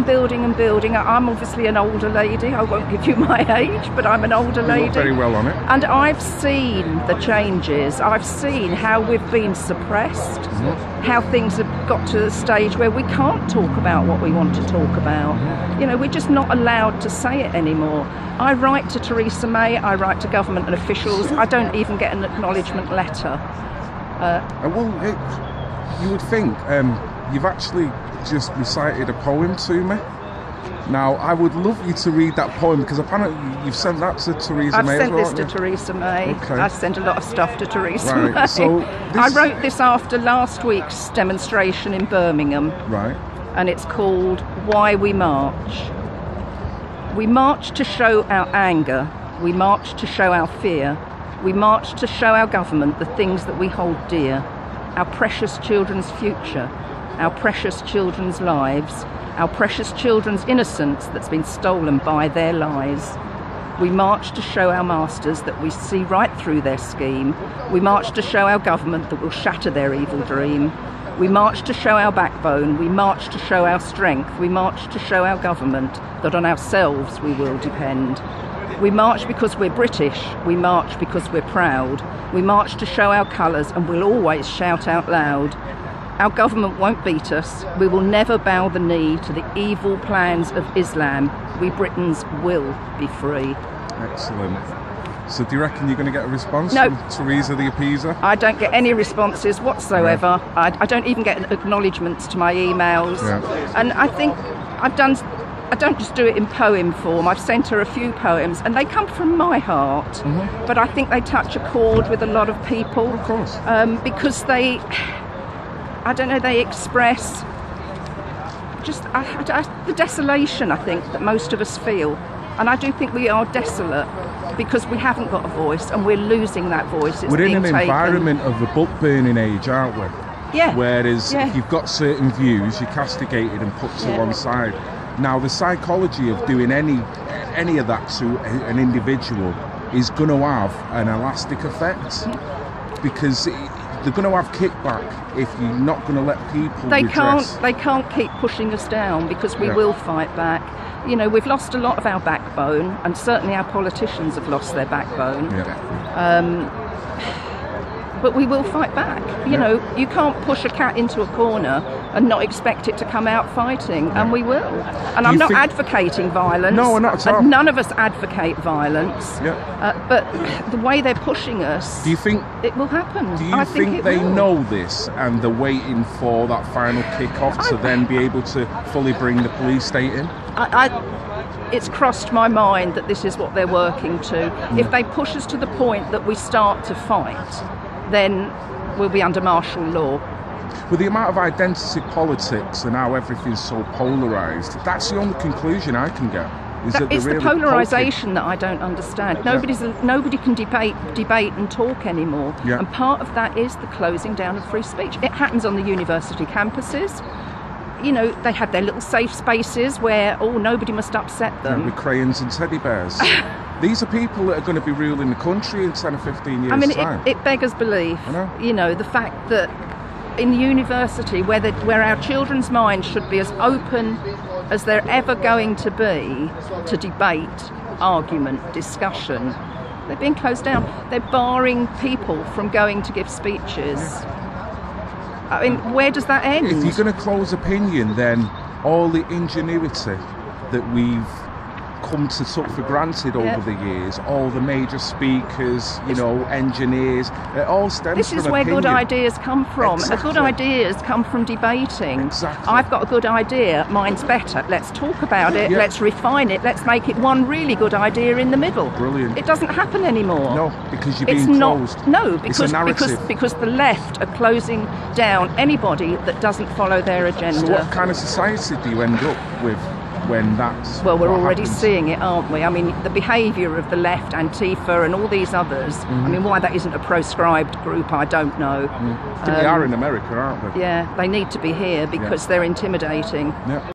Building and building. I'm obviously an older lady. I won't give you my age, but I'm an older lady. You look very well on it. And I've seen the changes. I've seen how we've been suppressed, how things have got to the stage where we can't talk about what we want to talk about. You know, we're just not allowed to say it anymore. I write to Theresa May, I write to government and officials. I don't even get an acknowledgement letter. You would think you've actually just recited a poem to me. Now, I would love you to read that poem, because apparently you've sent that to Theresa May. I've sent this to Theresa May. Okay. I sent a lot of stuff to Theresa May. So I wrote this after last week's demonstration in Birmingham. Right. And it's called Why We March. We march to show our anger. We march to show our fear. We march to show our government the things that we hold dear. Our precious children's future. Our precious children's lives, our precious children's innocence that's been stolen by their lies. We march to show our masters that we see right through their scheme. We march to show our government that will shatter their evil dream. We march to show our backbone. We march to show our strength. We march to show our government that on ourselves we will depend. We march because we're British. We march because we're proud. We march to show our colours, and we'll always shout out loud. Our government won't beat us. We will never bow the knee to the evil plans of Islam. We Britons will be free. Excellent. So do you reckon you're going to get a response from Theresa the Appeaser? I don't get any responses whatsoever. Yeah. I don't even get acknowledgements to my emails. Yeah. And I think I don't just do it in poem form. I've sent her a few poems, and they come from my heart. But I think they touch a chord with a lot of people. Of course. Because they... I don't know, they express just the desolation, I think, that most of us feel. And I do think we are desolate because we haven't got a voice, and we're losing that voice. We're in an environment of the book burning age, aren't we? Yeah. Whereas if you've got certain views, you're castigated and put to one side. Now, the psychology of doing any of that to an individual is going to have an elastic effect, because they're going to have kickback if you're not going to let people redress. They can't keep pushing us down, because we will fight back. You know, we've lost a lot of our backbone, and certainly our politicians have lost their backbone. But we will fight back. You know, you can't push a cat into a corner and not expect it to come out fighting, and we will. And I'm not advocating violence. No, we're not at all. And none of us advocate violence. But the way they're pushing us, do you think it will happen? Do you think they know this, and they're waiting for that final kick-off to then be able to fully bring the police state in? It's crossed my mind that this is what they're working to. If they push us to the point that we start to fight, then we'll be under martial law. With the amount of identity politics and how everything's so polarised, that's the only conclusion I can get. It's the polarisation that I don't understand. Nobody can debate and talk anymore. And part of that is the closing down of free speech. It happens on the university campuses. You know, they have their little safe spaces where, nobody must upset them. With crayons and teddy bears. These are people that are going to be ruling the country in 10 or 15 years' time. It beggars belief. You know, the fact that in university, where our children's minds should be as open as they're ever going to be to debate, argument, discussion, they're being closed down. They're barring people from going to give speeches. I mean, where does that end? If you're going to close opinion, then all the ingenuity that we've come to take for granted over the years, all the major speakers, engineers, it all stems from opinion. This is where good ideas come from. Good ideas come from debating. Exactly. I've got a good idea, mine's better. Let's talk about it, let's refine it, let's make it one really good idea in the middle. Brilliant. It doesn't happen anymore. No, because you're being closed. No, because the left are closing down anybody that doesn't follow their agenda. So what kind of society do you end up with when that's we're already seeing it, aren't we? I mean, the behaviour of the left, Antifa and all these others, I mean, why that isn't a proscribed group, I don't know. I think they are in America, aren't they? Yeah, they need to be here because they're intimidating.